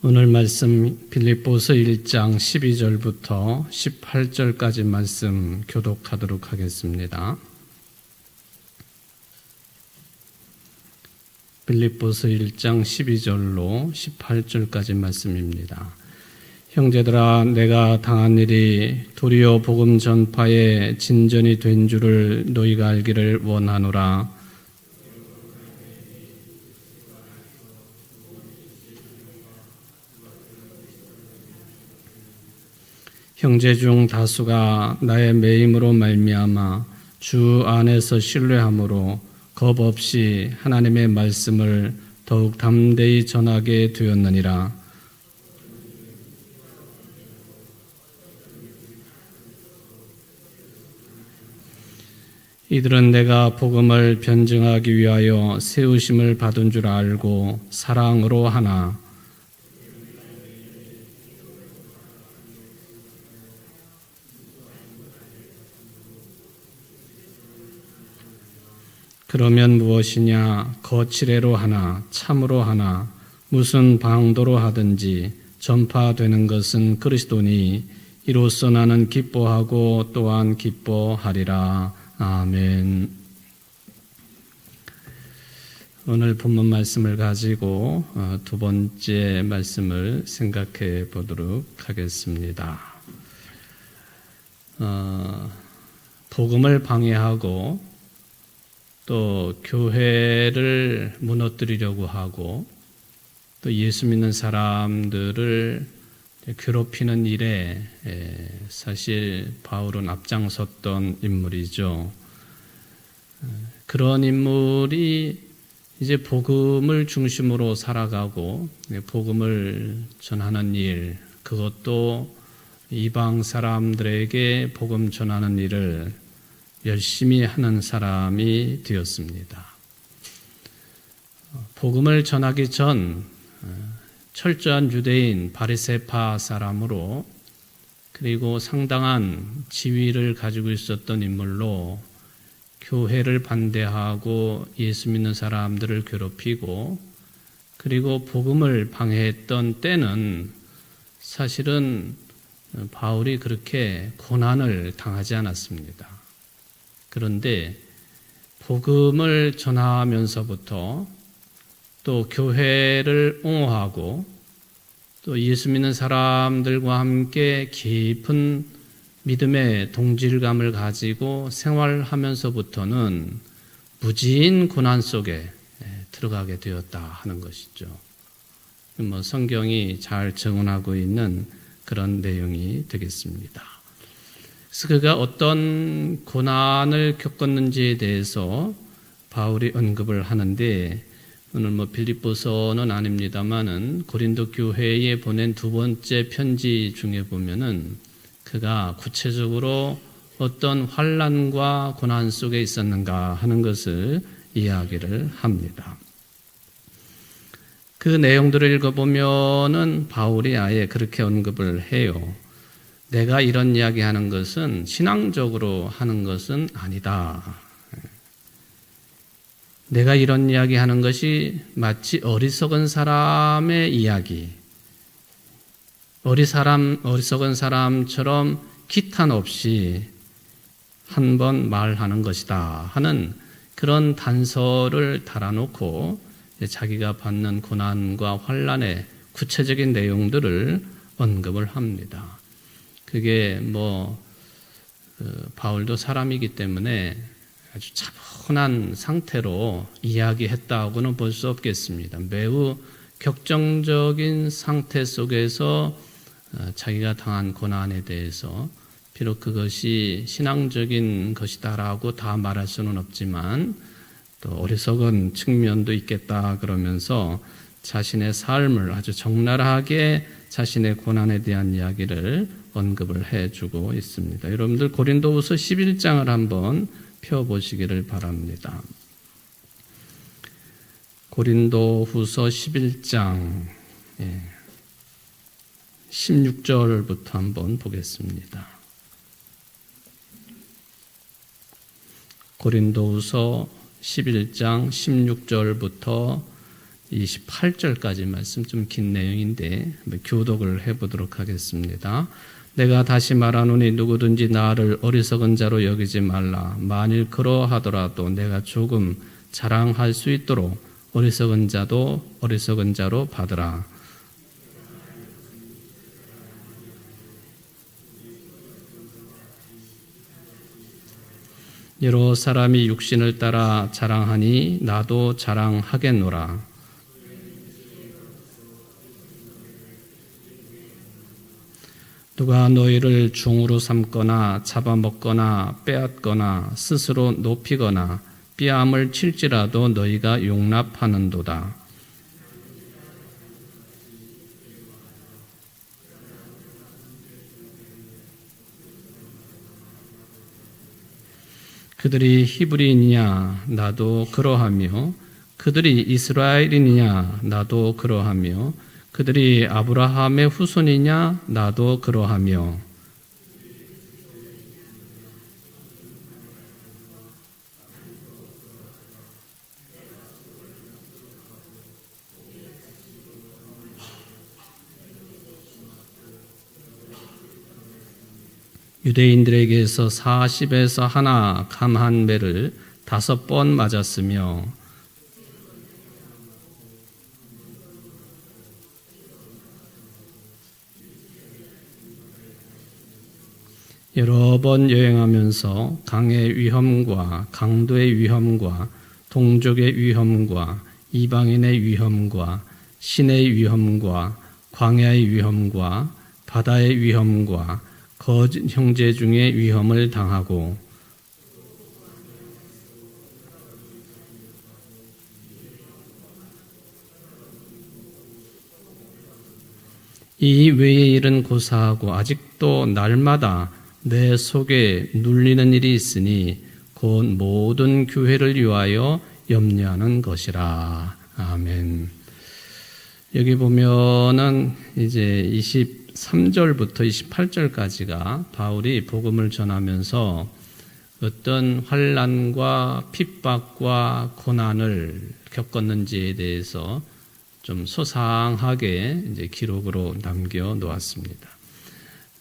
오늘 말씀 빌립보서 1장 12절부터 18절까지 말씀 교독하도록 하겠습니다. 빌립보서 1장 12절로 18절까지 말씀입니다. 형제들아, 내가 당한 일이 도리어 복음 전파에 진전이 된 줄을 너희가 알기를 원하노라. 형제 중 다수가 나의 매임으로 말미암아 주 안에서 신뢰함으로 겁 없이 하나님의 말씀을 더욱 담대히 전하게 되었느니라. 이들은 내가 복음을 변증하기 위하여 세우심을 받은 줄 알고 사랑으로 하나 그러면 무엇이냐? 거칠애로 하나 참으로 하나 무슨 방도로 하든지 전파되는 것은 그리스도니 이로써 나는 기뻐하고 또한 기뻐하리라. 아멘. 오늘 본문 말씀을 가지고 두 번째 말씀을 생각해 보도록 하겠습니다. 복음을 방해하고 또 교회를 무너뜨리려고 하고 또 예수 믿는 사람들을 괴롭히는 일에 사실 바울은 앞장섰던 인물이죠. 그런 인물이 이제 복음을 중심으로 살아가고 복음을 전하는 일, 그것도 이방 사람들에게 복음 전하는 일을 열심히 하는 사람이 되었습니다. 복음을 전하기 전 철저한 유대인 바리새파 사람으로 그리고 상당한 지위를 가지고 있었던 인물로 교회를 반대하고 예수 믿는 사람들을 괴롭히고 그리고 복음을 방해했던 때는 사실은 바울이 그렇게 고난을 당하지 않았습니다. 그런데 복음을 전하면서부터 또 교회를 옹호하고 또 예수 믿는 사람들과 함께 깊은 믿음의 동질감을 가지고 생활하면서부터는 무지인 고난 속에 들어가게 되었다 하는 것이죠. 성경이 잘 증언하고 있는 그런 내용이 되겠습니다. 그래서 그가 어떤 고난을 겪었는지에 대해서 바울이 언급을 하는데 오늘 빌립보서는 아닙니다만은 고린도 교회에 보낸 두 번째 편지 중에 보면은 그가 구체적으로 어떤 환난과 고난 속에 있었는가 하는 것을 이야기를 합니다. 그 내용들을 읽어보면은 바울이 아예 그렇게 언급을 해요. 내가 이런 이야기 하는 것은 신앙적으로 하는 것은 아니다. 내가 이런 이야기 하는 것이 마치 어리석은 사람의 이야기, 어리석은 사람처럼 기탄 없이 한 번 말하는 것이다 하는 그런 단서를 달아놓고 자기가 받는 고난과 환난의 구체적인 내용들을 언급을 합니다. 그게 바울도 사람이기 때문에 아주 차분한 상태로 이야기했다고는 볼 수 없겠습니다. 매우 격정적인 상태 속에서 자기가 당한 고난에 대해서 비록 그것이 신앙적인 것이다라고 다 말할 수는 없지만 또 어리석은 측면도 있겠다 그러면서 자신의 삶을 아주 적나라하게 자신의 고난에 대한 이야기를 언급을 해주고 있습니다. 여러분들 고린도후서 11장을 한번 펴보시기를 바랍니다. 고린도후서 11장 16절부터 한번 보겠습니다. 고린도후서 11장 16절부터 28절까지 말씀, 좀 긴 내용인데 교독을 해보도록 하겠습니다. 내가 다시 말하노니 누구든지 나를 어리석은 자로 여기지 말라. 만일 그러하더라도 내가 조금 자랑할 수 있도록 어리석은 자도 어리석은 자로 받으라. 여러 사람이 육신을 따라 자랑하니 나도 자랑하겠노라. 누가 너희를 종으로 삼거나 잡아먹거나 빼앗거나 스스로 높이거나 뺨을 칠지라도 너희가 용납하는도다. 그들이 히브리이냐 나도 그러하며 그들이 이스라엘이냐 나도 그러하며 그들이 아브라함의 후손이냐 나도 그러하며 유대인들에게서 40에서 하나 감 한 매를 5번 맞았으며 여러 번 여행하면서 강의 위험과 강도의 위험과 동족의 위험과 이방인의 위험과 신의 위험과 광야의 위험과 바다의 위험과 거짓 형제 중에 위험을 당하고 이 외의 일은 고사하고 아직도 날마다 내 속에 눌리는 일이 있으니 곧 모든 교회를 위하여 염려하는 것이라. 아멘. 여기 보면은 이제 23절부터 28절까지가 바울이 복음을 전하면서 어떤 환난과 핍박과 고난을 겪었는지에 대해서 좀 소상하게 이제 기록으로 남겨 놓았습니다.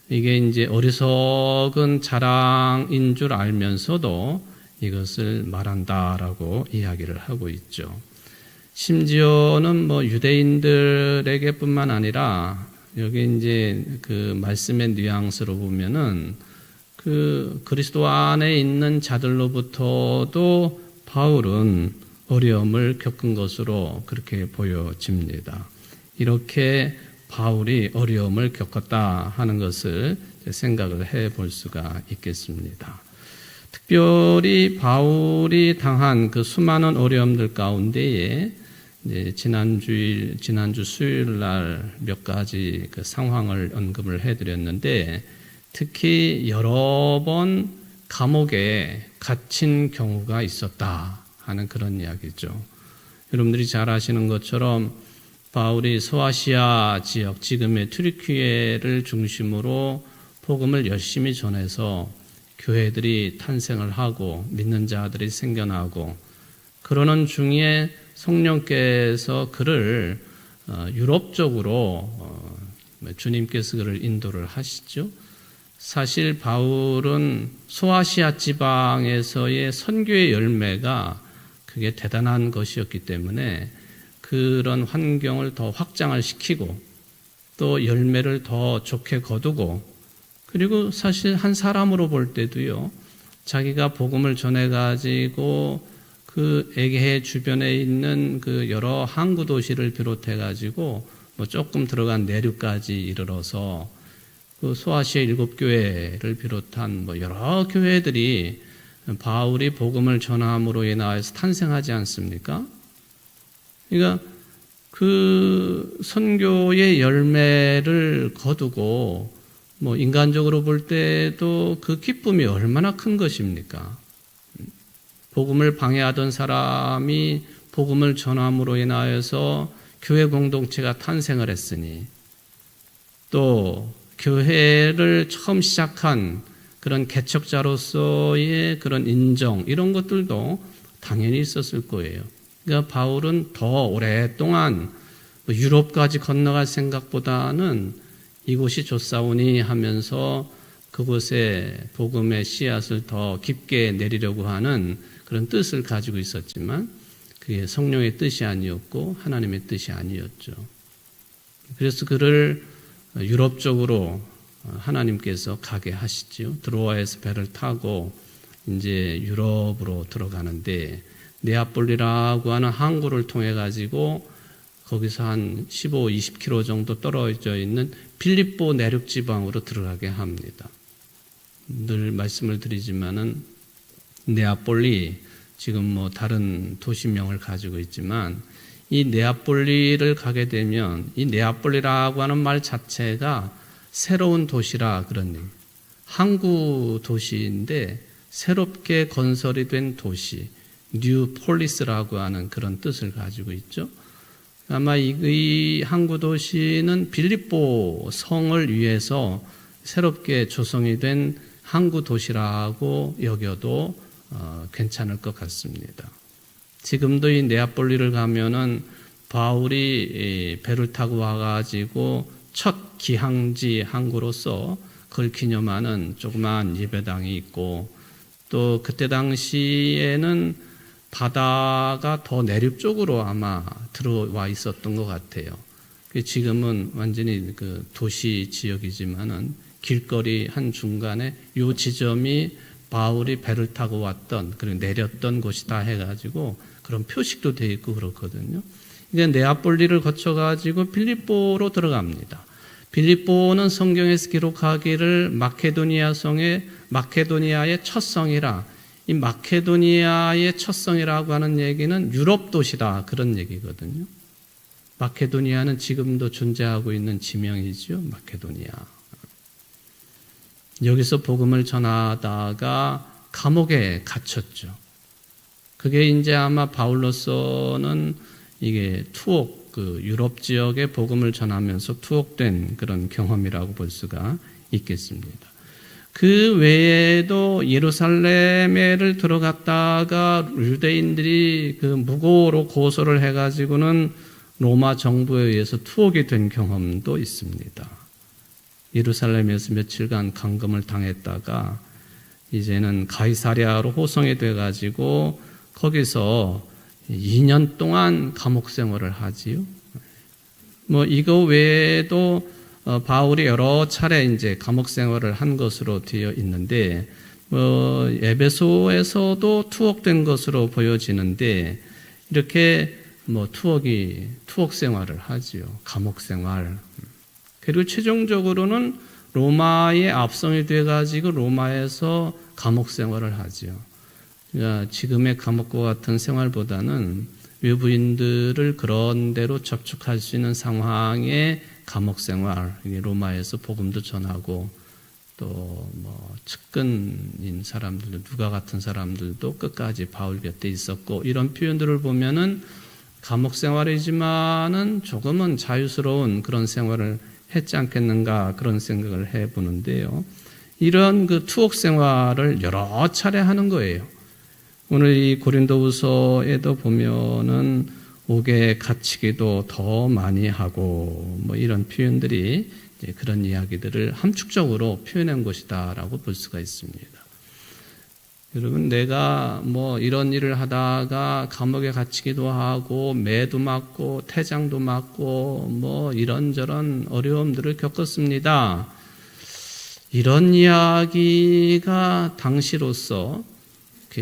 이게 이제 어리석은 자랑인 줄 알면서도 이것을 말한다라고 이야기를 하고 있죠. 심지어는 뭐 유대인들에게뿐만 아니라 여기 이제 그 말씀의 뉘앙스로 보면은 그 그리스도 안에 있는 자들로부터도 바울은 어려움을 겪은 것으로 그렇게 보여집니다. 이렇게 바울이 어려움을 겪었다 하는 것을 생각을 해 볼 수가 있겠습니다. 특별히 바울이 당한 그 수많은 어려움들 가운데에 이제 지난주 수요일 날 몇 가지 그 상황을 언급을 해드렸는데 특히 여러 번 감옥에 갇힌 경우가 있었다 하는 그런 이야기죠. 여러분들이 잘 아시는 것처럼 바울이 소아시아 지역, 지금의 튀르키예를 중심으로 복음을 열심히 전해서 교회들이 탄생을 하고 믿는 자들이 생겨나고 그러는 중에 성령께서 그를 유럽 쪽으로 주님께서 그를 인도를 하시죠. 사실 바울은 소아시아 지방에서의 선교의 열매가 그게 대단한 것이었기 때문에 그런 환경을 더 확장을 시키고 또 열매를 더 좋게 거두고 그리고 사실 한 사람으로 볼 때도요. 자기가 복음을 전해가지고 그 에게 주변에 있는 그 여러 항구 도시를 비롯해가지고 뭐 조금 들어간 내륙까지 이르러서 그 소아시아 7교회를 비롯한 뭐 여러 교회들이 바울이 복음을 전함으로 인하여서 탄생하지 않습니까? 그러니까 그 선교의 열매를 거두고 뭐 인간적으로 볼 때도 그 기쁨이 얼마나 큰 것입니까? 복음을 방해하던 사람이 복음을 전함으로 인하여서 교회 공동체가 탄생을 했으니 또 교회를 처음 시작한 그런 개척자로서의 그런 인정 이런 것들도 당연히 있었을 거예요. 그러니까 바울은 더 오랫동안 유럽까지 건너갈 생각보다는 이곳이 좋사오니 하면서 그곳에 복음의 씨앗을 더 깊게 내리려고 하는 그런 뜻을 가지고 있었지만 그게 성령의 뜻이 아니었고 하나님의 뜻이 아니었죠. 그래서 그를 유럽 쪽으로 하나님께서 가게 하시지요. 드로아에서 배를 타고 이제 유럽으로 들어가는데 네아폴리라고 하는 항구를 통해 가지고 거기서 한 15, 20km 정도 떨어져 있는 빌립보 내륙 지방으로 들어가게 합니다. 늘 말씀을 드리지만은 네아폴리 지금 뭐 다른 도시명을 가지고 있지만 이 네아폴리를 가게 되면 이 네아폴리라고 하는 말 자체가 새로운 도시라 그런 의미. 항구 도시인데 새롭게 건설이 된 도시, 뉴 폴리스라고 하는 그런 뜻을 가지고 있죠. 아마 이 항구 도시는 빌립보 성을 위해서 새롭게 조성이 된 항구 도시라고 여겨도 괜찮을 것 같습니다. 지금도 이 네아폴리를 가면은 바울이 배를 타고 와가지고 첫 기항지 항구로서 그걸 기념하는 조그마한 예배당이 있고 또 그때 당시에는 바다가 더 내륙 쪽으로 아마 들어와 있었던 것 같아요. 지금은 완전히 그 도시 지역이지만은 길거리 한 중간에 요 지점이 바울이 배를 타고 왔던 그리고 내렸던 곳이다 해가지고 그런 표식도 돼 있고 그렇거든요. 이제 네아폴리를 거쳐가지고 빌립보로 들어갑니다. 빌립보는 성경에서 기록하기를 마케도니아 성의 마케도니아의 첫 성이라 이 마케도니아의 첫 성이라고 하는 얘기는 유럽 도시다 그런 얘기거든요. 마케도니아는 지금도 존재하고 있는 지명이죠. 마케도니아. 여기서 복음을 전하다가 감옥에 갇혔죠. 그게 이제 아마 바울로서는 이게 투옥, 그 유럽 지역에 복음을 전하면서 투옥된 그런 경험이라고 볼 수가 있겠습니다. 그 외에도 예루살렘에를 들어갔다가 유대인들이 그 무고로 고소를 해가지고는 로마 정부에 의해서 투옥이 된 경험도 있습니다. 예루살렘에서 며칠간 감금을 당했다가 이제는 가이사랴로 호송이 돼가지고 거기서 2년 동안 감옥 생활을 하지요. 뭐 이거 외에도 바울이 여러 차례 이제 감옥 생활을 한 것으로 되어 있는데 에베소에서도 투옥된 것으로 보여지는데 이렇게 투옥 생활을 하지요. 감옥 생활. 그리고 최종적으로는 로마의 압송이 돼가지고 로마에서 감옥 생활을 하지요. 그러니까 지금의 감옥과 같은 생활보다는 외부인들을 그런 대로 접촉할 수 있는 상황의 감옥 생활, 로마에서 복음도 전하고 또 측근인 사람들도 누가 같은 사람들도 끝까지 바울 곁에 있었고 이런 표현들을 보면은 감옥 생활이지만은 조금은 자유스러운 그런 생활을 했지 않겠는가 그런 생각을 해보는데요. 이런 그 투옥 생활을 여러 차례 하는 거예요. 오늘 이 고린도후서에도 보면은 옥에 갇히기도 더 많이 하고 이런 표현들이 그런 이야기들을 함축적으로 표현한 것이다라고 볼 수가 있습니다. 여러분, 내가 이런 일을 하다가 감옥에 갇히기도 하고 매도 맞고 태장도 맞고 이런저런 어려움들을 겪었습니다. 이런 이야기가 당시로서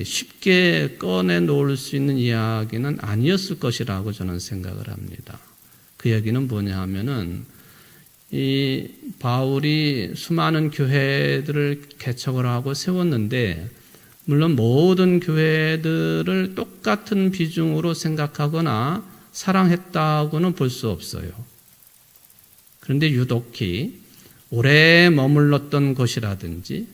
쉽게 꺼내놓을 수 있는 이야기는 아니었을 것이라고 저는 생각을 합니다. 그 얘기는 뭐냐 하면은 이 바울이 수많은 교회들을 개척을 하고 세웠는데 물론 모든 교회들을 똑같은 비중으로 생각하거나 사랑했다고는 볼 수 없어요. 그런데 유독히 오래 머물렀던 곳이라든지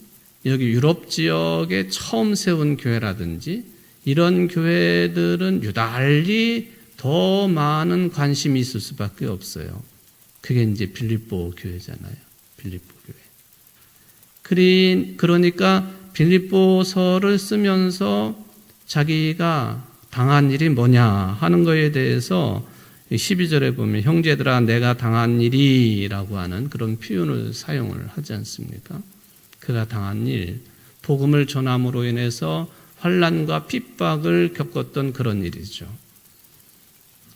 여기 유럽 지역에 처음 세운 교회라든지 이런 교회들은 유달리 더 많은 관심이 있을 수밖에 없어요. 그게 이제 빌립보 교회잖아요. 빌립보 교회. 그러니까 빌립보서를 쓰면서 자기가 당한 일이 뭐냐 하는 거에 대해서 12절에 보면 형제들아 내가 당한 일이라고 하는 그런 표현을 사용을 하지 않습니까? 그가 당한 일, 복음을 전함으로 인해서 환난과 핍박을 겪었던 그런 일이죠.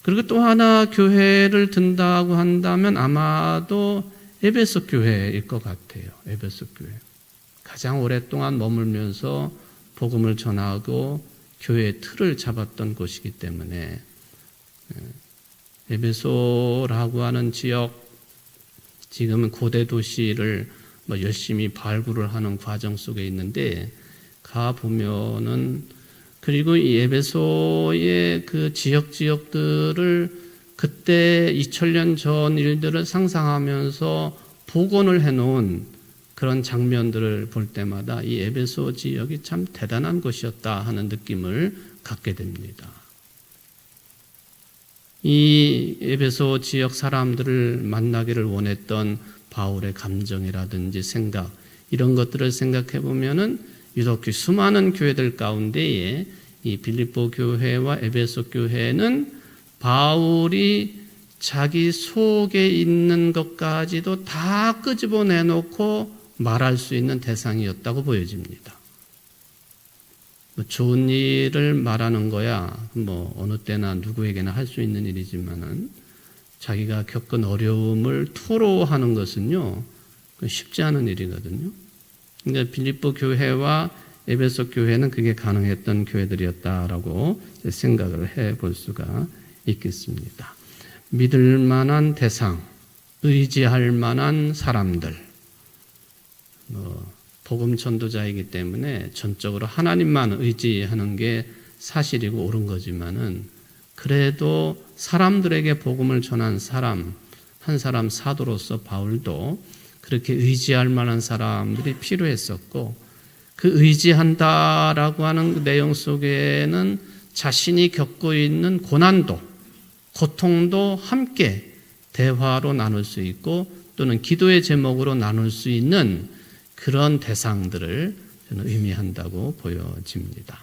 그리고 또 하나 교회를 든다고 한다면 아마도 에베소 교회일 것 같아요. 에베소 교회. 가장 오랫동안 머물면서 복음을 전하고 교회의 틀을 잡았던 곳이기 때문에 에베소라고 하는 지역, 지금은 고대 도시를 열심히 발굴을 하는 과정 속에 있는데 가 보면은 그리고 이 에베소의 그 지역들을 그때 2000년 전 일들을 상상하면서 복원을 해놓은 그런 장면들을 볼 때마다 이 에베소 지역이 참 대단한 곳이었다 하는 느낌을 갖게 됩니다. 이 에베소 지역 사람들을 만나기를 원했던 바울의 감정이라든지 생각, 이런 것들을 생각해 보면은 유독 수많은 교회들 가운데에 이 빌립보 교회와 에베소 교회는 바울이 자기 속에 있는 것까지도 다 끄집어내놓고 말할 수 있는 대상이었다고 보여집니다. 좋은 일을 말하는 거야 어느 때나 누구에게나 할 수 있는 일이지만은 자기가 겪은 어려움을 토로하는 것은요 쉽지 않은 일이거든요. 그러니까 빌립보 교회와 에베소 교회는 그게 가능했던 교회들이었다라고 생각을 해볼 수가 있겠습니다. 믿을 만한 대상, 의지할 만한 사람들, 복음 전도자이기 때문에 전적으로 하나님만 의지하는 게 사실이고 옳은 거지만은 그래도 사람들에게 복음을 전한 사람, 한 사람 사도로서 바울도 그렇게 의지할 만한 사람들이 필요했었고 그 의지한다라고 하는 내용 속에는 자신이 겪고 있는 고난도, 고통도 함께 대화로 나눌 수 있고 또는 기도의 제목으로 나눌 수 있는 그런 대상들을 저는 의미한다고 보여집니다.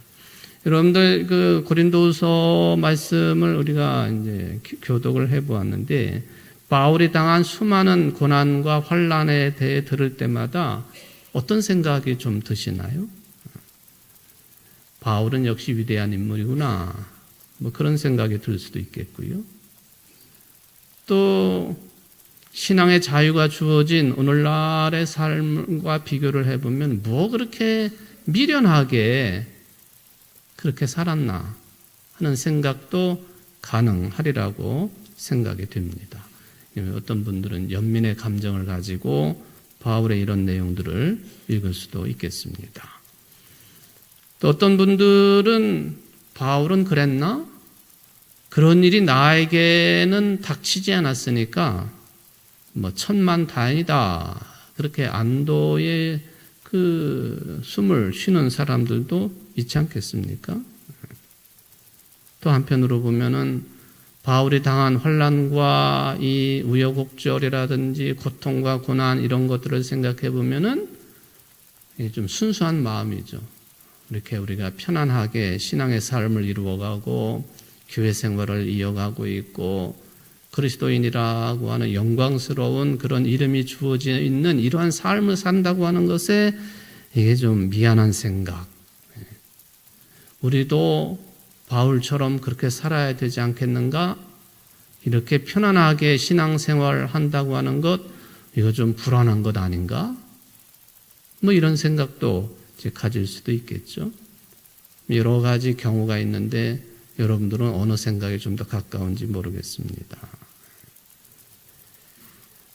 여러분들 그 고린도후서 말씀을 우리가 이제 교독을 해보았는데 바울이 당한 수많은 고난과 환난에 대해 들을 때마다 어떤 생각이 좀 드시나요? 바울은 역시 위대한 인물이구나. 그런 생각이 들 수도 있겠고요. 또 신앙의 자유가 주어진 오늘날의 삶과 비교를 해보면 그렇게 미련하게 그렇게 살았나 하는 생각도 가능하리라고 생각이 됩니다. 어떤 분들은 연민의 감정을 가지고 바울의 이런 내용들을 읽을 수도 있겠습니다. 또 어떤 분들은 바울은 그랬나? 그런 일이 나에게는 닥치지 않았으니까 천만다행이다. 그렇게 안도의 그 숨을 쉬는 사람들도 있지 않겠습니까? 또 한편으로 보면은 바울이 당한 환난과 이 우여곡절이라든지 고통과 고난 이런 것들을 생각해 보면은 좀 순수한 마음이죠. 이렇게 우리가 편안하게 신앙의 삶을 이루어가고 교회 생활을 이어가고 있고 그리스도인이라고 하는 영광스러운 그런 이름이 주어져 있는 이러한 삶을 산다고 하는 것에 이게 좀 미안한 생각. 우리도 바울처럼 그렇게 살아야 되지 않겠는가? 이렇게 편안하게 신앙생활 한다고 하는 것, 이거 좀 불안한 것 아닌가? 이런 생각도 이제 가질 수도 있겠죠. 여러 가지 경우가 있는데 여러분들은 어느 생각이 좀 더 가까운지 모르겠습니다.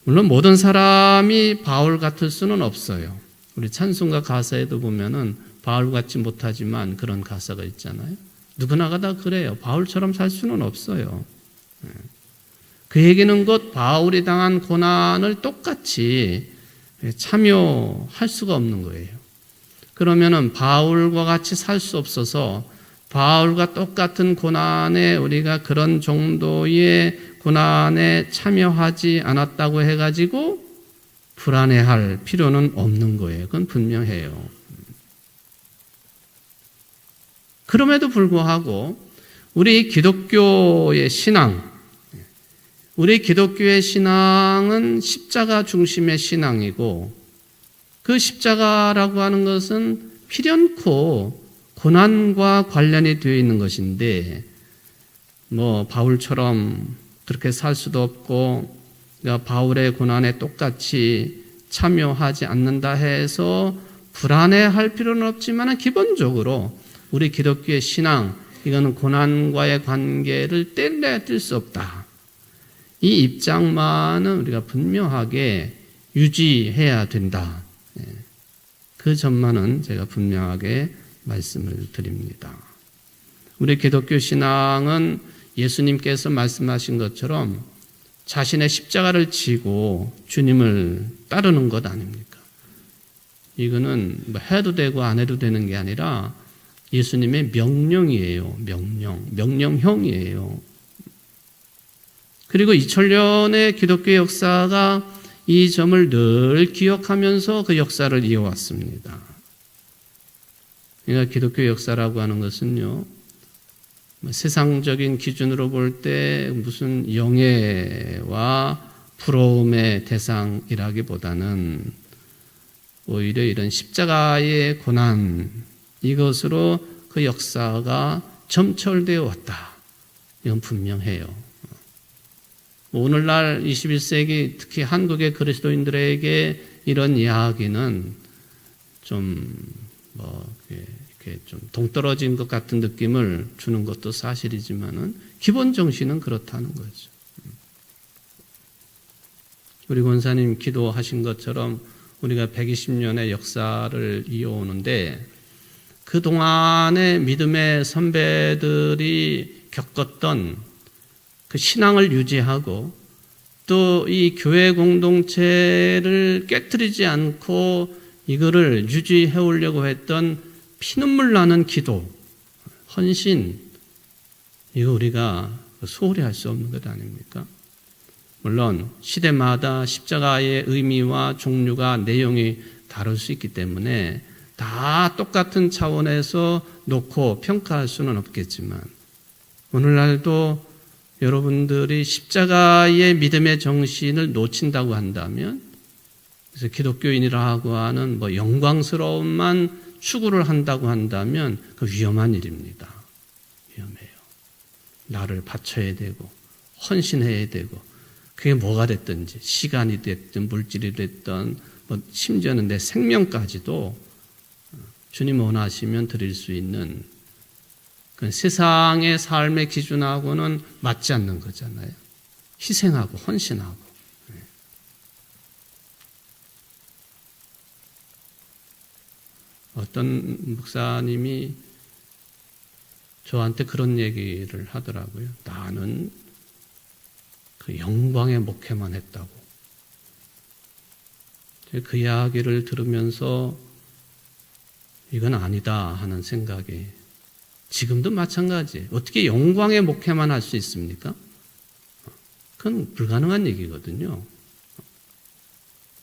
물론 모든 사람이 바울 같을 수는 없어요. 우리 찬송가 가사에도 보면은 바울 같지 못하지만 그런 가사가 있잖아요. 누구나가 다 그래요. 바울처럼 살 수는 없어요. 그에게는 곧 바울이 당한 고난을 똑같이 참여할 수가 없는 거예요. 그러면은 바울과 같이 살 수 없어서 바울과 똑같은 고난에 우리가 그런 정도의 고난에 참여하지 않았다고 해가지고 불안해할 필요는 없는 거예요. 그건 분명해요. 그럼에도 불구하고 우리 기독교의 신앙은 십자가 중심의 신앙이고, 그 십자가라고 하는 것은 필연코 고난과 관련이 되어 있는 것인데, 바울처럼 그렇게 살 수도 없고, 바울의 고난에 똑같이 참여하지 않는다 해서 불안해할 필요는 없지만, 기본적으로 우리 기독교의 신앙, 이거는 고난과의 관계를 뗄 수 없다. 이 입장만은 우리가 분명하게 유지해야 된다. 그 점만은 제가 분명하게 말씀을 드립니다. 우리 기독교 신앙은 예수님께서 말씀하신 것처럼 자신의 십자가를 지고 주님을 따르는 것 아닙니까? 이거는 해도 되고 안 해도 되는 게 아니라 예수님의 명령이에요. 명령형이에요. 그리고 2000년의 기독교 역사가 이 점을 늘 기억하면서 그 역사를 이어왔습니다. 그러니까 기독교 역사라고 하는 것은요, 세상적인 기준으로 볼 때 무슨 영예와 부러움의 대상이라기보다는 오히려 이런 십자가의 고난, 이것으로 그 역사가 점철되어 왔다. 이건 분명해요. 오늘날 21세기 특히 한국의 그리스도인들에게 이런 이야기는 이렇게 좀 동떨어진 것 같은 느낌을 주는 것도 사실이지만은 기본 정신은 그렇다는 거죠. 우리 권사님 기도하신 것처럼 우리가 120년의 역사를 이어오는데, 그동안의 믿음의 선배들이 겪었던 그 신앙을 유지하고 또 이 교회 공동체를 깨트리지 않고 이거를 유지해 오려고 했던 피눈물 나는 기도, 헌신, 이거 우리가 소홀히 할 수 없는 것 아닙니까? 물론 시대마다 십자가의 의미와 종류가 내용이 다를 수 있기 때문에 다 똑같은 차원에서 놓고 평가할 수는 없겠지만, 오늘날도 여러분들이 십자가의 믿음의 정신을 놓친다고 한다면, 그래서 기독교인이라고 하는 영광스러움만 추구를 한다고 한다면 그 위험한 일입니다. 위험해요. 나를 바쳐야 되고 헌신해야 되고, 그게 뭐가 됐든지 시간이 됐든 물질이 됐든 심지어는 내 생명까지도 주님 원하시면 드릴 수 있는 그 세상의 삶의 기준하고는 맞지 않는 거잖아요. 희생하고 헌신하고. 어떤 목사님이 저한테 그런 얘기를 하더라고요. 나는 그 영광의 목회만 했다고. 그 이야기를 들으면서 이건 아니다 하는 생각이, 지금도 마찬가지예요. 어떻게 영광의 목회만 할 수 있습니까? 그건 불가능한 얘기거든요.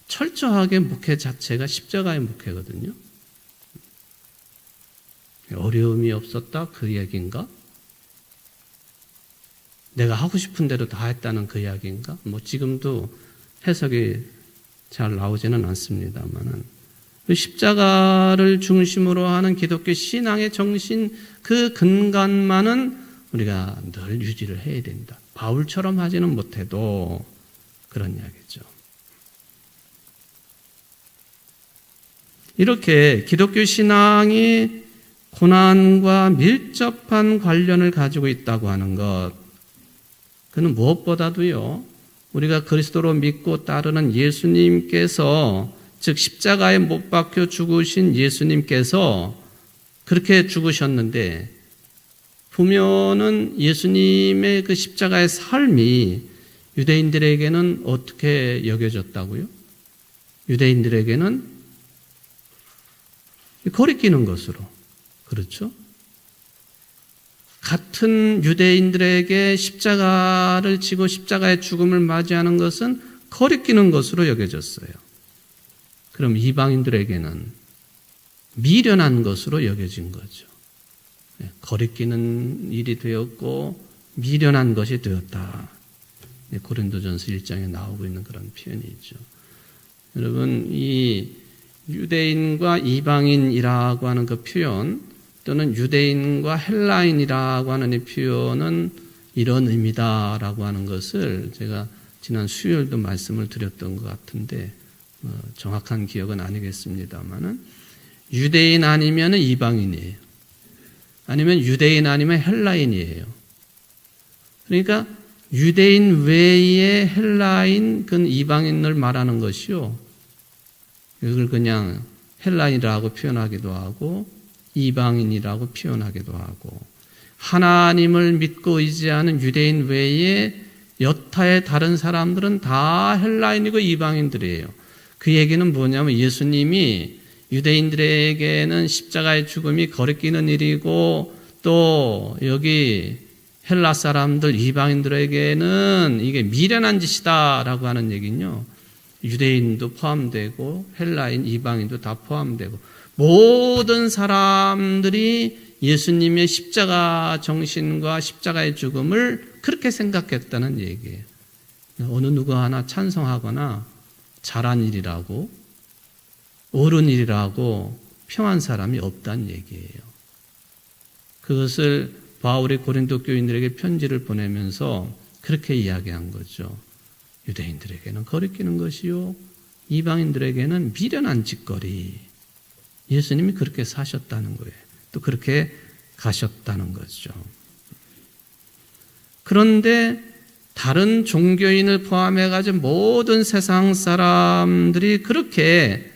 철저하게 목회 자체가 십자가의 목회거든요. 어려움이 없었다 그 얘기인가? 내가 하고 싶은 대로 다 했다는 그 이야기인가? 지금도 해석이 잘 나오지는 않습니다만은, 그 십자가를 중심으로 하는 기독교 신앙의 정신, 그 근간만은 우리가 늘 유지를 해야 된다. 바울처럼 하지는 못해도 그런 이야기죠. 이렇게 기독교 신앙이 고난과 밀접한 관련을 가지고 있다고 하는 것, 그는 무엇보다도요, 우리가 그리스도로 믿고 따르는 예수님께서, 즉 십자가에 못 박혀 죽으신 예수님께서 그렇게 죽으셨는데, 보면은 예수님의 그 십자가의 삶이 유대인들에게는 어떻게 여겨졌다고요? 유대인들에게는 거리끼는 것으로, 그렇죠? 같은 유대인들에게 십자가를 지고 십자가의 죽음을 맞이하는 것은 거리끼는 것으로 여겨졌어요. 그럼 이방인들에게는 미련한 것으로 여겨진 거죠. 거리끼는 일이 되었고 미련한 것이 되었다. 고린도전서 1장에 나오고 있는 그런 표현이죠. 여러분, 이 유대인과 이방인이라고 하는 그 표현, 또는 유대인과 헬라인이라고 하는 이 표현은 이런 의미다라고 하는 것을 제가 지난 수요일도 말씀을 드렸던 것 같은데 정확한 기억은 아니겠습니다만은, 유대인 아니면 이방인이에요. 아니면 유대인 아니면 헬라인이에요. 그러니까 유대인 외에 헬라인, 그 이방인을 말하는 것이요. 이걸 그냥 헬라인이라고 표현하기도 하고 이방인이라고 표현하기도 하고, 하나님을 믿고 의지하는 유대인 외에 여타의 다른 사람들은 다 헬라인이고 이방인들이에요. 그 얘기는 뭐냐면, 예수님이 유대인들에게는 십자가의 죽음이 거리끼는 일이고, 또 여기 헬라 사람들, 이방인들에게는 이게 미련한 짓이다라고 하는 얘기는요, 유대인도 포함되고 헬라인, 이방인도 다 포함되고 모든 사람들이 예수님의 십자가 정신과 십자가의 죽음을 그렇게 생각했다는 얘기예요. 어느 누구 하나 찬성하거나 잘한 일이라고, 옳은 일이라고 평한 사람이 없다는 얘기예요. 그것을 바울이 고린도 교인들에게 편지를 보내면서 그렇게 이야기한 거죠. 유대인들에게는 거리끼는 것이요, 이방인들에게는 미련한 짓거리. 예수님이 그렇게 사셨다는 거예요. 또 그렇게 가셨다는 거죠. 그런데 다른 종교인을 포함해가지고 모든 세상 사람들이 그렇게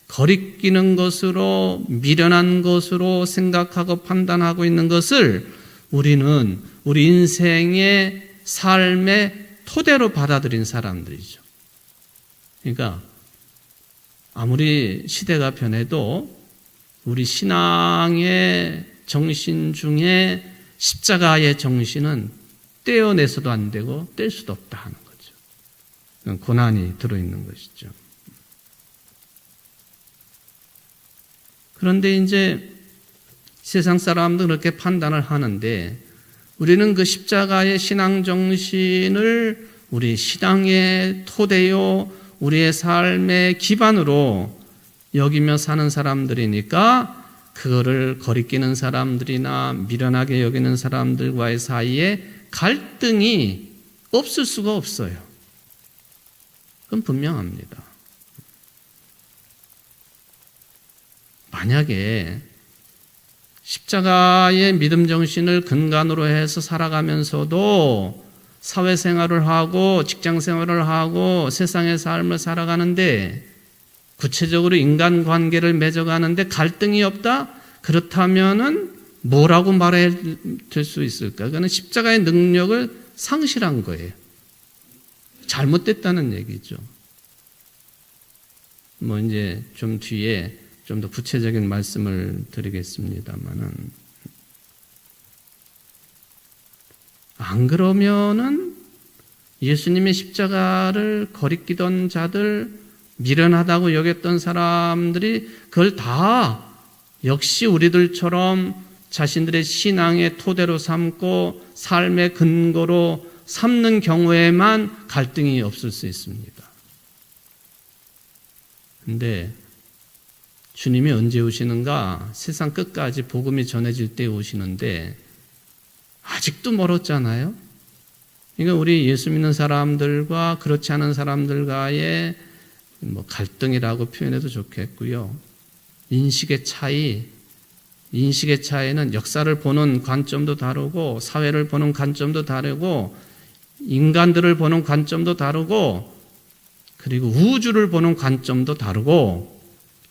거리끼는 것으로, 미련한 것으로 생각하고 판단하고 있는 것을 우리는 우리 인생의 삶의 토대로 받아들인 사람들이죠. 그러니까 아무리 시대가 변해도 우리 신앙의 정신 중에 십자가의 정신은 떼어내서도 안 되고 뗄 수도 없다 하는 거죠. 고난이 들어있는 것이죠. 그런데 이제 세상 사람도 그렇게 판단을 하는데, 우리는 그 십자가의 신앙 정신을 우리 신앙의 토대요, 우리의 삶의 기반으로 여기며 사는 사람들이니까, 그거를 거리끼는 사람들이나 미련하게 여기는 사람들과의 사이에 갈등이 없을 수가 없어요. 그건 분명합니다. 만약에 십자가의 믿음 정신을 근간으로 해서 살아가면서도 사회생활을 하고 직장생활을 하고 세상의 삶을 살아가는데, 구체적으로 인간관계를 맺어가는데 갈등이 없다? 그렇다면은 뭐라고 말해야 될 수 있을까? 그거는 십자가의 능력을 상실한 거예요. 잘못됐다는 얘기죠. 이제 좀 뒤에 좀 더 구체적인 말씀을 드리겠습니다만은, 안 그러면은 예수님의 십자가를 거리끼던 자들, 미련하다고 여겼던 사람들이 그걸 다 역시 우리들처럼 자신들의 신앙의 토대로 삼고 삶의 근거로 삼는 경우에만 갈등이 없을 수 있습니다. 근데 주님이 언제 오시는가? 세상 끝까지 복음이 전해질 때 오시는데 아직도 멀었잖아요. 그러니까 우리 예수 믿는 사람들과 그렇지 않은 사람들과의 갈등이라고 표현해도 좋겠고요. 인식의 차이는 역사를 보는 관점도 다르고, 사회를 보는 관점도 다르고, 인간들을 보는 관점도 다르고, 그리고 우주를 보는 관점도 다르고,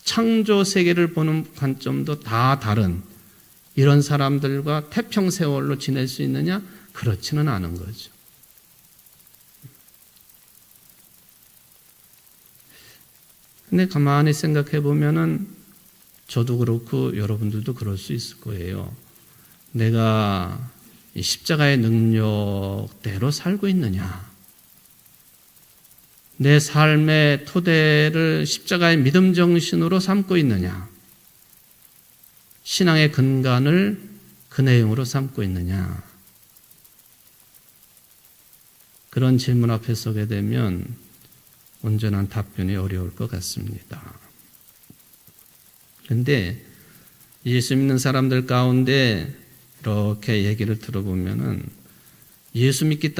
창조 세계를 보는 관점도 다 다른 이런 사람들과 태평세월로 지낼 수 있느냐? 그렇지는 않은 거죠. 근데 가만히 생각해 보면은 저도 그렇고 여러분들도 그럴 수 있을 거예요. 내가 이 십자가의 능력대로 살고 있느냐? 내 삶의 토대를 십자가의 믿음 정신으로 삼고 있느냐? 신앙의 근간을 그 내용으로 삼고 있느냐? 그런 질문 앞에 서게 되면 온전한 답변이 어려울 것 같습니다. 그런데 예수 믿는 사람들 가운데 이렇게 얘기를 들어보면은 예수 믿기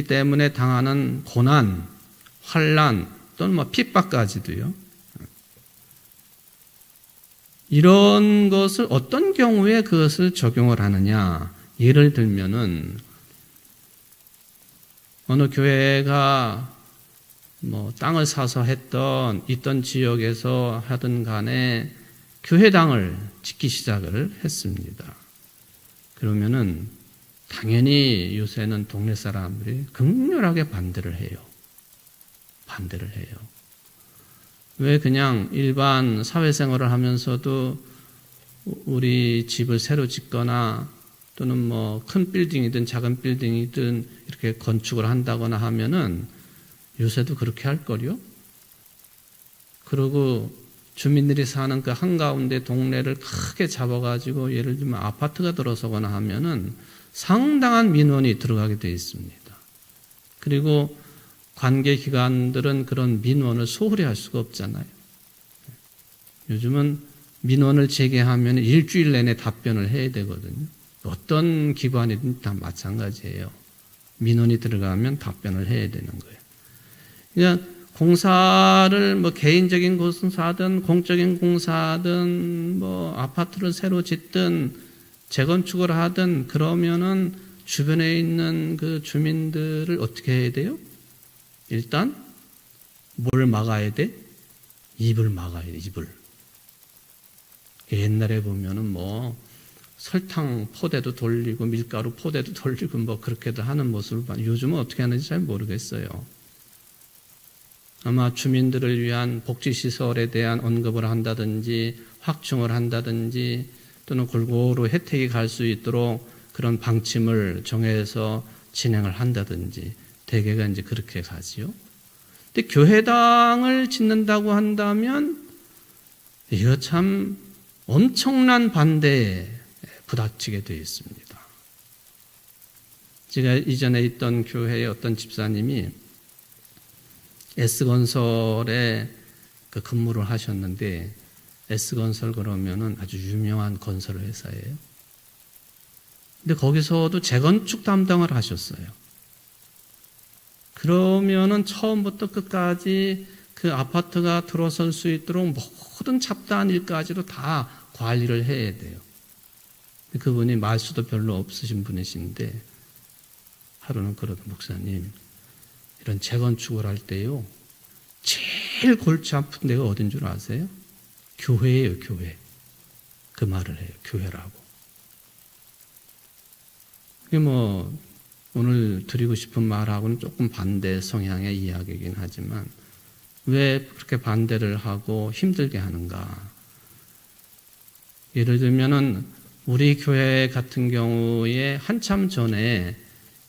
때문에 당하는 고난, 환난 또는 핍박까지도요. 이런 것을 어떤 경우에 그것을 적용을 하느냐? 예를 들면은 어느 교회가 땅을 사서 있던 지역에서 하든 간에 교회당을 짓기 시작을 했습니다. 그러면은 당연히 요새는 동네 사람들이 극렬하게 반대를 해요. 왜 그냥 일반 사회생활을 하면서도 우리 집을 새로 짓거나 또는 큰 빌딩이든 작은 빌딩이든 이렇게 건축을 한다거나 하면은 요새도 그렇게 할 거요? 그리고 주민들이 사는 그 한가운데 동네를 크게 잡아가지고 예를 들면 아파트가 들어서거나 하면은 상당한 민원이 들어가게 되어 있습니다. 그리고 관계기관들은 그런 민원을 소홀히 할 수가 없잖아요. 요즘은 민원을 제기하면 일주일 내내 답변을 해야 되거든요. 어떤 기관이든 다 마찬가지예요. 민원이 들어가면 답변을 해야 되는 거예요. 그러니까 공사를 개인적인 공사든 공적인 공사든 아파트를 새로 짓든 재건축을 하든 그러면은 주변에 있는 그 주민들을 어떻게 해야 돼요? 일단 뭘 막아야 돼? 입을 막아야 돼, 입을. 옛날에 보면은 설탕 포대도 돌리고 밀가루 포대도 돌리고 그렇게도 하는 모습을 봐. 요즘은 어떻게 하는지 잘 모르겠어요. 아마 주민들을 위한 복지시설에 대한 언급을 한다든지 확충을 한다든지 또는 골고루 혜택이 갈 수 있도록 그런 방침을 정해서 진행을 한다든지 대개가 이제 그렇게 가지요. 근데 교회당을 짓는다고 한다면 이거 참 엄청난 반대에 부닥치게 되어 있습니다. 제가 이전에 있던 교회의 어떤 집사님이 S건설에 근무를 하셨는데 S건설 그러면은 아주 유명한 건설 회사예요. 근데 거기서도 재건축 담당을 하셨어요. 그러면은 처음부터 끝까지 그 아파트가 들어설 수 있도록 모든 잡다한 일까지도 다 관리를 해야 돼요. 그분이 말수도 별로 없으신 분이신데 하루는 그러던 목사님, 이런 재건축을 할 때요, 제일 골치 아픈 데가 어딘 줄 아세요? 교회예요, 교회. 그 말을 해요, 교회라고. 이게 오늘 드리고 싶은 말하고는 조금 반대 성향의 이야기이긴 하지만 왜 그렇게 반대를 하고 힘들게 하는가? 예를 들면은 우리 교회 같은 경우에 한참 전에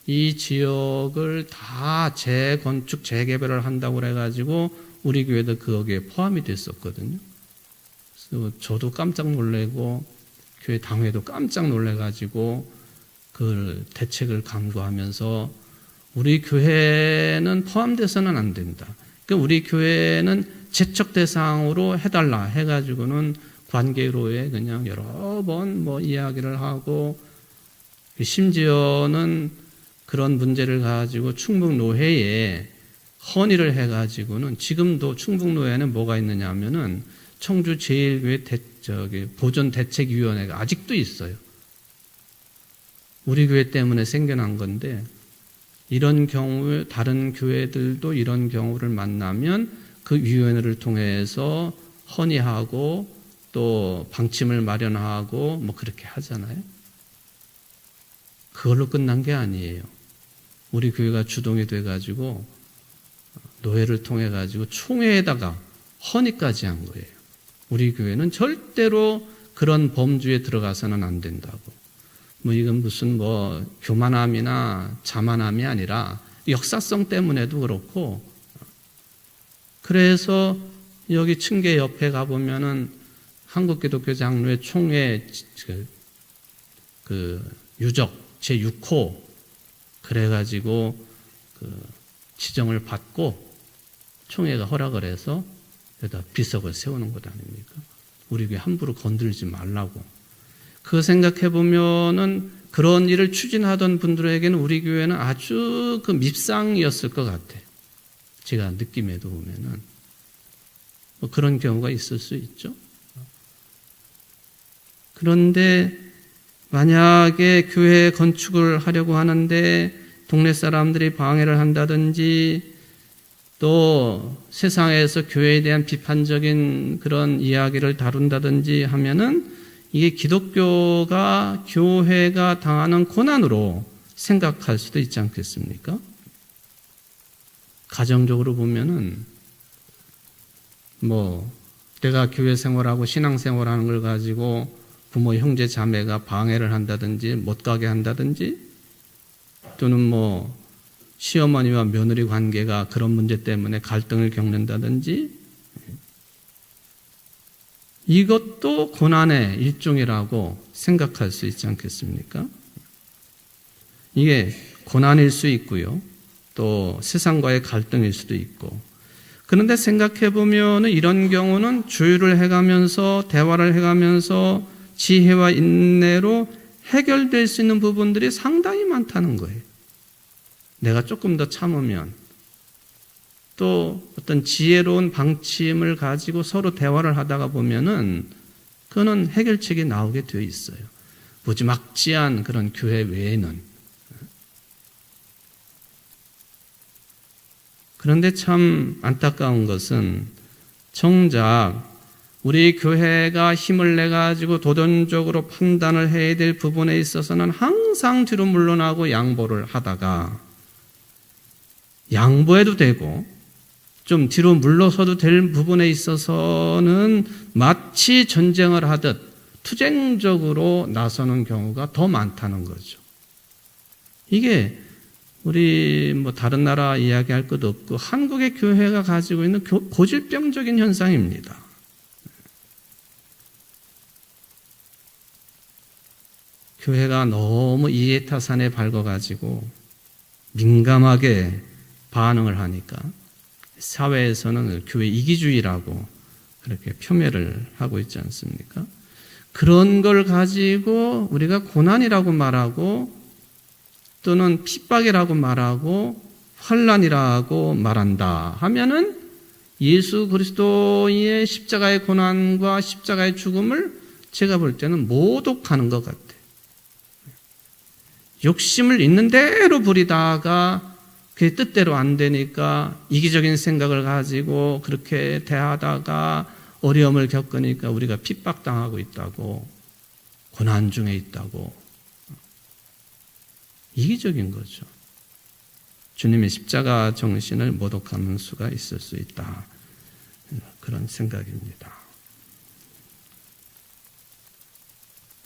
이 지역을 다 재건축, 재개발을 한다고 그래가지고 우리 교회도 거기에 포함이 됐었거든요. 그래서 저도 깜짝 놀래고 교회 당회도 깜짝 놀래가지고 그 대책을 강구하면서 우리 교회는 포함돼서는 안 된다. 그러니까 우리 교회는 제척 대상으로 해달라 해가지고는 관계로에 그냥 여러 번 이야기를 하고 심지어는 그런 문제를 가지고 충북노회에 헌의를 해가지고는 지금도 충북노회는 뭐가 있느냐 하면은 청주제일교회 보존대책위원회가 아직도 있어요. 우리 교회 때문에 생겨난 건데 이런 경우에 다른 교회들도 이런 경우를 만나면 그 위원회를 통해서 헌의하고 또 방침을 마련하고 그렇게 하잖아요. 그걸로 끝난 게 아니에요. 우리 교회가 주동이 돼가지고 노회를 통해가지고 총회에다가 헌의까지 한 거예요. 우리 교회는 절대로 그런 범주에 들어가서는 안 된다고. 이건 무슨 교만함이나 자만함이 아니라 역사성 때문에도 그렇고, 그래서 여기 층계 옆에 가보면은 한국기독교 장로회 총회 유적 제6호 그래가지고 지정을 받고 총회가 허락을 해서 여기다 비석을 세우는 것 아닙니까? 우리 교회 함부로 건들지 말라고. 그거 생각해 보면은 그런 일을 추진하던 분들에게는 우리 교회는 아주 밉상이었을 것 같아. 제가 느낌에도 보면은 뭐 그런 경우가 있을 수 있죠. 그런데 만약에 교회 건축을 하려고 하는데 동네 사람들이 방해를 한다든지 또 세상에서 교회에 대한 비판적인 그런 이야기를 다룬다든지 하면은 이게 기독교가 교회가 당하는 고난으로 생각할 수도 있지 않겠습니까? 가정적으로 보면은 내가 교회 생활하고 신앙 생활하는 걸 가지고 부모 형제 자매가 방해를 한다든지 못 가게 한다든지 또는 시어머니와 며느리 관계가 그런 문제 때문에 갈등을 겪는다든지 이것도 고난의 일종이라고 생각할 수 있지 않겠습니까? 이게 고난일 수 있고요. 또 세상과의 갈등일 수도 있고. 그런데 생각해 보면 이런 경우는 조율을 해가면서 대화를 해가면서 지혜와 인내로 해결될 수 있는 부분들이 상당히 많다는 거예요. 내가 조금 더 참으면 또 어떤 지혜로운 방침을 가지고 서로 대화를 하다가 보면은 그거는 해결책이 나오게 되어 있어요. 무지막지한 그런 교회 외에는. 그런데 참 안타까운 것은 정작 우리 교회가 힘을 내가지고 도전적으로 판단을 해야 될 부분에 있어서는 항상 뒤로 물러나고 양보를 하다가 양보해도 되고 좀 뒤로 물러서도 될 부분에 있어서는 마치 전쟁을 하듯 투쟁적으로 나서는 경우가 더 많다는 거죠. 이게 우리 다른 나라 이야기할 것도 없고 한국의 교회가 가지고 있는 고질병적인 현상입니다. 교회가 너무 이해타산에 밝아가지고 민감하게 반응을 하니까 사회에서는 교회 이기주의라고 그렇게 표명을 하고 있지 않습니까? 그런 걸 가지고 우리가 고난이라고 말하고 또는 핍박이라고 말하고 환난이라고 말한다 하면은 예수 그리스도의 십자가의 고난과 십자가의 죽음을 제가 볼 때는 모독하는 것 같아요. 욕심을 있는 대로 부리다가 그게 뜻대로 안 되니까 이기적인 생각을 가지고 그렇게 대하다가 어려움을 겪으니까 우리가 핍박당하고 있다고, 고난 중에 있다고. 이기적인 거죠. 주님의 십자가 정신을 모독하는 수가 있을 수 있다. 그런 생각입니다.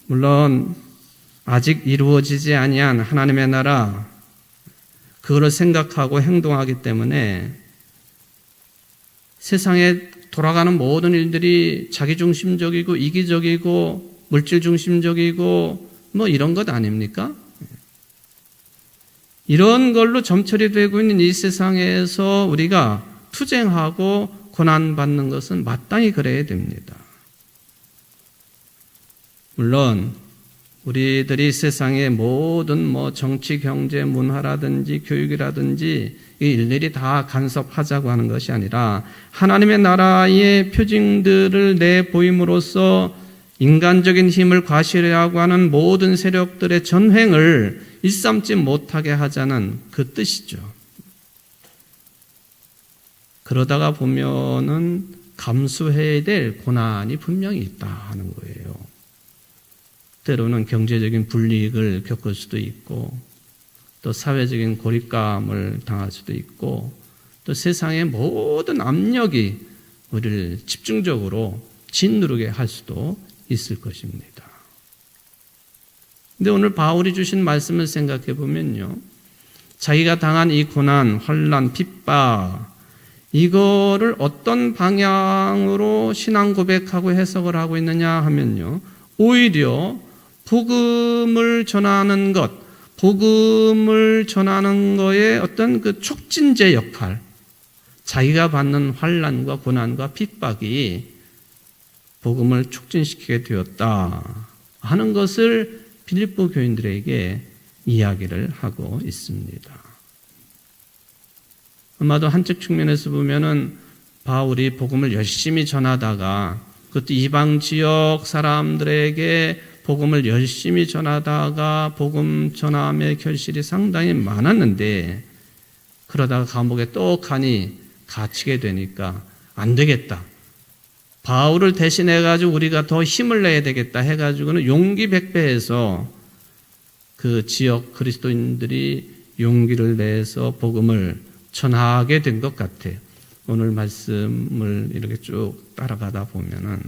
물론 아직 이루어지지 아니한 하나님의 나라, 그거를 생각하고 행동하기 때문에 세상에 돌아가는 모든 일들이 자기중심적이고 이기적이고 물질중심적이고 이런 것 아닙니까? 이런 걸로 점철이 되고 있는 이 세상에서 우리가 투쟁하고 고난받는 것은 마땅히 그래야 됩니다. 물론 우리들이 세상의 모든 정치, 경제, 문화라든지 교육이라든지 일일이 다 간섭하자고 하는 것이 아니라 하나님의 나라의 표징들을 내보임으로써 인간적인 힘을 과시하려고 하는 모든 세력들의 전횡을 일삼지 못하게 하자는 그 뜻이죠. 그러다가 보면은 감수해야 될 고난이 분명히 있다 하는 거예요. 때로는 경제적인 불이익을 겪을 수도 있고 또 사회적인 고립감을 당할 수도 있고 또 세상의 모든 압력이 우리를 집중적으로 짓누르게 할 수도 있을 것입니다. 근데 오늘 바울이 주신 말씀을 생각해 보면요, 자기가 당한 이 고난, 환난, 핍박, 이거를 어떤 방향으로 신앙 고백하고 해석을 하고 있느냐 하면요, 오히려 복음을 전하는 것, 복음을 전하는 거에 어떤 그 촉진제 역할, 자기가 받는 환난과 고난과 핍박이 복음을 촉진시키게 되었다 하는 것을 빌립보 교인들에게 이야기를 하고 있습니다. 아마도 한쪽 측면에서 보면은 바울이 복음을 열심히 전하다가, 그것도 이방 지역 사람들에게 복음을 열심히 전하다가 복음 전함의 결실이 상당히 많았는데, 그러다가 감옥에 떡하니 갇히게 되니까 안 되겠다, 바울을 대신해가지고 우리가 더 힘을 내야 되겠다 해가지고는 용기 백배해서 그 지역 그리스도인들이 용기를 내서 복음을 전하게 된 것 같아요. 오늘 말씀을 이렇게 쭉 따라가다 보면은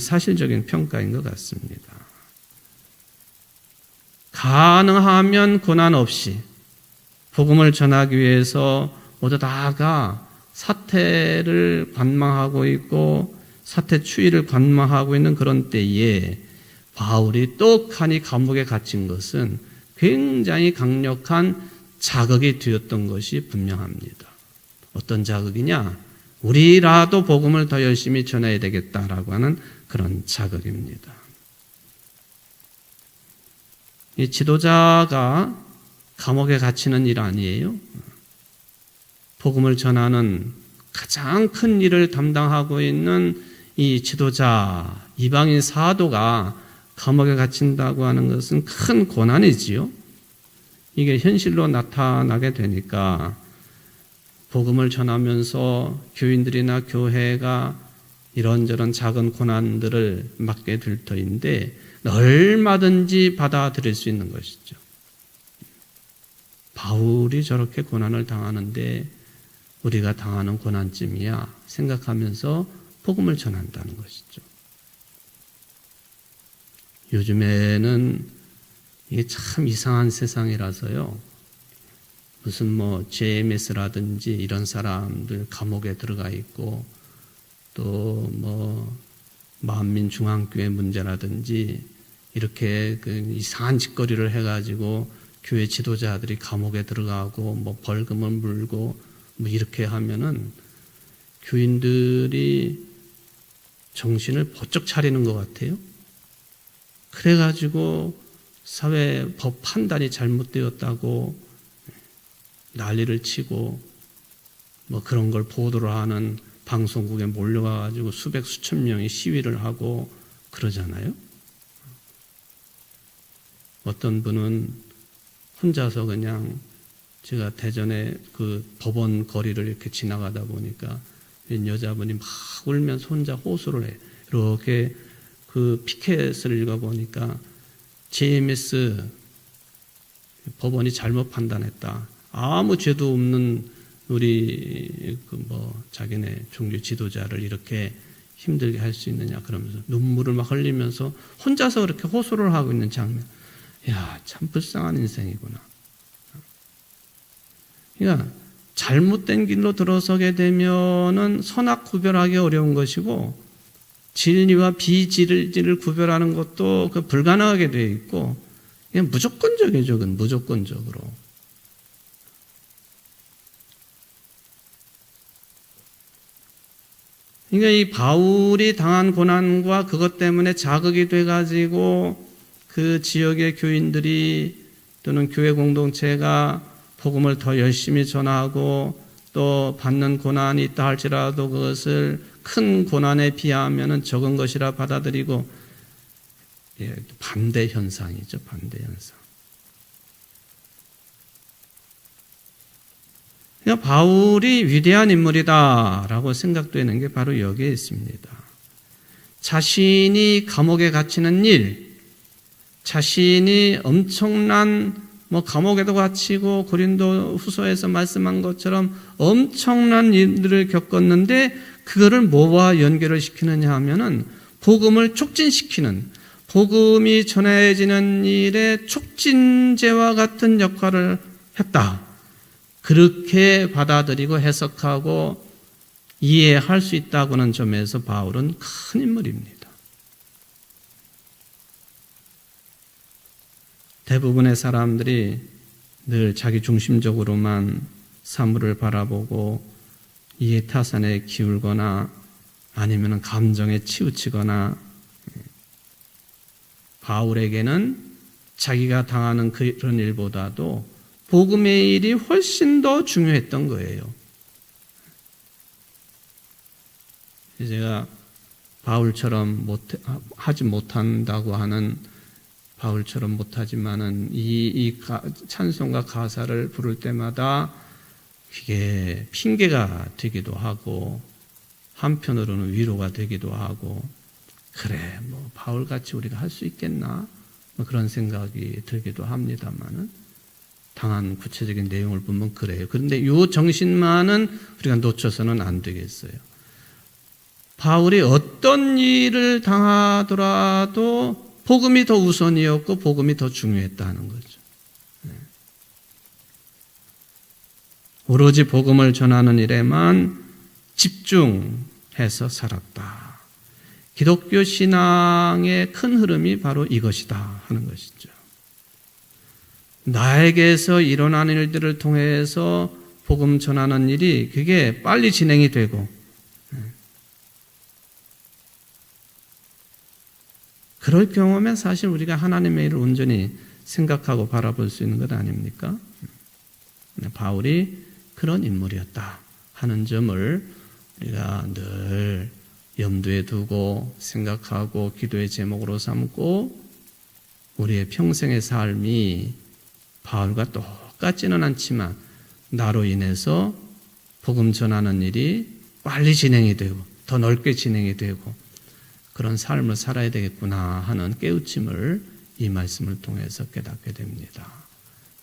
사실적인 평가인 것 같습니다. 가능하면 고난 없이 복음을 전하기 위해서 모두 다가 사태를 관망하고 있고 사태 추이를 관망하고 있는 그런 때에 바울이 떡하니 감옥에 갇힌 것은 굉장히 강력한 자극이 되었던 것이 분명합니다. 어떤 자극이냐? 우리라도 복음을 더 열심히 전해야 되겠다라고 하는 그런 자극입니다. 이 지도자가 감옥에 갇히는 일 아니에요? 복음을 전하는 가장 큰 일을 담당하고 있는 이 지도자, 이방인 사도가 감옥에 갇힌다고 하는 것은 큰 고난이지요. 이게 현실로 나타나게 되니까 복음을 전하면서 교인들이나 교회가 이런저런 작은 고난들을 맞게 될 터인데 얼마든지 받아들일 수 있는 것이죠. 바울이 저렇게 고난을 당하는데 우리가 당하는 고난쯤이야 생각하면서 복음을 전한다는 것이죠. 요즘에는 이게 참 이상한 세상이라서요. 무슨 JMS라든지 이런 사람들 감옥에 들어가 있고 또 만민중앙교회 문제라든지 이렇게 그 이상한 짓거리를 해가지고 교회 지도자들이 감옥에 들어가고 벌금을 물고 이렇게 하면은 교인들이 정신을 번쩍 차리는 것 같아요. 그래가지고 사회 법 판단이 잘못되었다고 난리를 치고 그런 걸 보도를 하는 방송국에 몰려가가지고 수백 수천 명이 시위를 하고 그러잖아요. 어떤 분은 혼자서 그냥 제가 대전에 그 법원 거리를 이렇게 지나가다 보니까 여자분이 막 울면서 혼자 호소를 해. 이렇게 그 피켓을 읽어보니까 JMS 법원이 잘못 판단했다. 아무 죄도 없는 우리 자기네 종교 지도자를 이렇게 힘들게 할 수 있느냐 그러면서 눈물을 막 흘리면서 혼자서 그렇게 호소를 하고 있는 장면. 야, 참 불쌍한 인생이구나. 그러니까 잘못된 길로 들어서게 되면은 선악 구별하기 어려운 것이고 진리와 비진리를 구별하는 것도 불가능하게 되어 있고 그냥 무조건적이죠. 그건 무조건적으로. 그러니까 이 바울이 당한 고난과 그것 때문에 자극이 돼가지고 그 지역의 교인들이 또는 교회 공동체가 복음을 더 열심히 전하고 또 받는 고난이 있다 할지라도 그것을 큰 고난에 비하면 적은 것이라 받아들이고 반대 현상이죠. 반대 현상. 그러니까 바울이 위대한 인물이다라고 생각되는 게 바로 여기에 있습니다. 자신이 감옥에 갇히는 일, 자신이 엄청난 감옥에도 갇히고 고린도 후서에서 말씀한 것처럼 엄청난 일들을 겪었는데 그거를 뭐와 연결을 시키느냐 하면은 복음을 촉진시키는, 복음이 전해지는 일에 촉진제와 같은 역할을 했다. 그렇게 받아들이고 해석하고 이해할 수 있다고는 점에서 바울은 큰 인물입니다. 대부분의 사람들이 늘 자기 중심적으로만 사물을 바라보고 이해 타산에 기울거나 아니면 감정에 치우치거나, 바울에게는 자기가 당하는 그런 일보다도 복음의 일이 훨씬 더 중요했던 거예요. 제가 바울처럼 하지 못한다고 하는, 바울처럼 못하지만은 이 찬송과 가사를 부를 때마다 이게 핑계가 되기도 하고 한편으로는 위로가 되기도 하고, 그래 뭐 바울같이 우리가 할 수 있겠나 뭐 그런 생각이 들기도 합니다만은, 당한 구체적인 내용을 보면 그래요. 그런데 이 정신만은 우리가 놓쳐서는 안 되겠어요. 바울이 어떤 일을 당하더라도 복음이 더 우선이었고 복음이 더 중요했다는 거죠. 오로지 복음을 전하는 일에만 집중해서 살았다. 기독교 신앙의 큰 흐름이 바로 이것이다 하는 것이죠. 나에게서 일어나는 일들을 통해서 복음 전하는 일이 그게 빨리 진행이 되고, 그럴 경우면 사실 우리가 하나님의 일을 온전히 생각하고 바라볼 수 있는 것 아닙니까? 바울이 그런 인물이었다 하는 점을 우리가 늘 염두에 두고 생각하고 기도의 제목으로 삼고, 우리의 평생의 삶이 바울과 똑같지는 않지만 나로 인해서 복음 전하는 일이 빨리 진행이 되고 더 넓게 진행이 되고 그런 삶을 살아야 되겠구나 하는 깨우침을 이 말씀을 통해서 깨닫게 됩니다.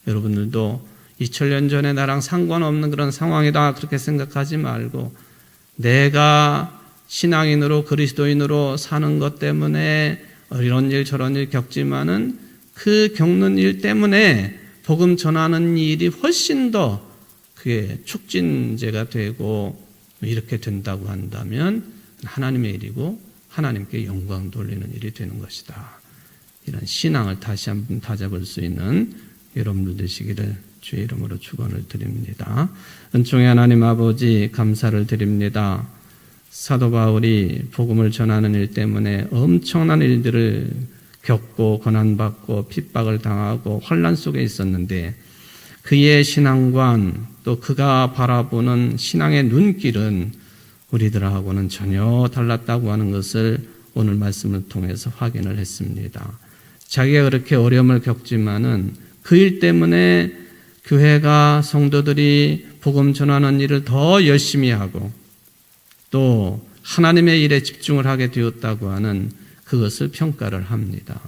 여러분들도 2000년 전에 나랑 상관없는 그런 상황이다 그렇게 생각하지 말고, 내가 신앙인으로 그리스도인으로 사는 것 때문에 이런 일 저런 일 겪지만은 그 겪는 일 때문에 복음 전하는 일이 훨씬 더 그게 촉진제가 되고 이렇게 된다고 한다면 하나님의 일이고 하나님께 영광 돌리는 일이 되는 것이다. 이런 신앙을 다시 한번 다잡을 수 있는 여러분들 되시기를 주의 이름으로 축원을 드립니다. 은총의 하나님 아버지 감사를 드립니다. 사도 바울이 복음을 전하는 일 때문에 엄청난 일들을 겪고 고난받고 핍박을 당하고 혼란 속에 있었는데, 그의 신앙관 또 그가 바라보는 신앙의 눈길은 우리들하고는 전혀 달랐다고 하는 것을 오늘 말씀을 통해서 확인을 했습니다. 자기가 그렇게 어려움을 겪지만은 그 일 때문에 교회가 성도들이 복음 전하는 일을 더 열심히 하고 또 하나님의 일에 집중을 하게 되었다고 하는 그것을 평가를 합니다.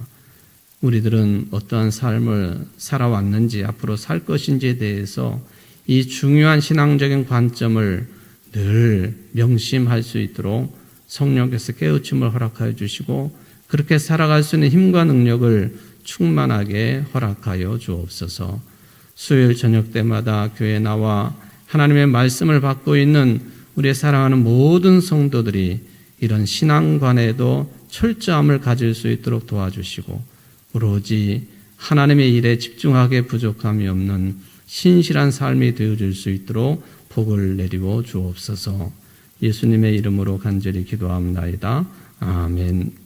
우리들은 어떠한 삶을 살아왔는지 앞으로 살 것인지에 대해서 이 중요한 신앙적인 관점을 늘 명심할 수 있도록 성령께서 깨우침을 허락하여 주시고, 그렇게 살아갈 수 있는 힘과 능력을 충만하게 허락하여 주옵소서. 수요일 저녁 때마다 교회에 나와 하나님의 말씀을 받고 있는 우리의 사랑하는 모든 성도들이 이런 신앙관에도 철저함을 가질 수 있도록 도와주시고, 오로지 하나님의 일에 집중하게 부족함이 없는 신실한 삶이 되어줄 수 있도록 복을 내리워 주옵소서. 예수님의 이름으로 간절히 기도합나이다. 아멘.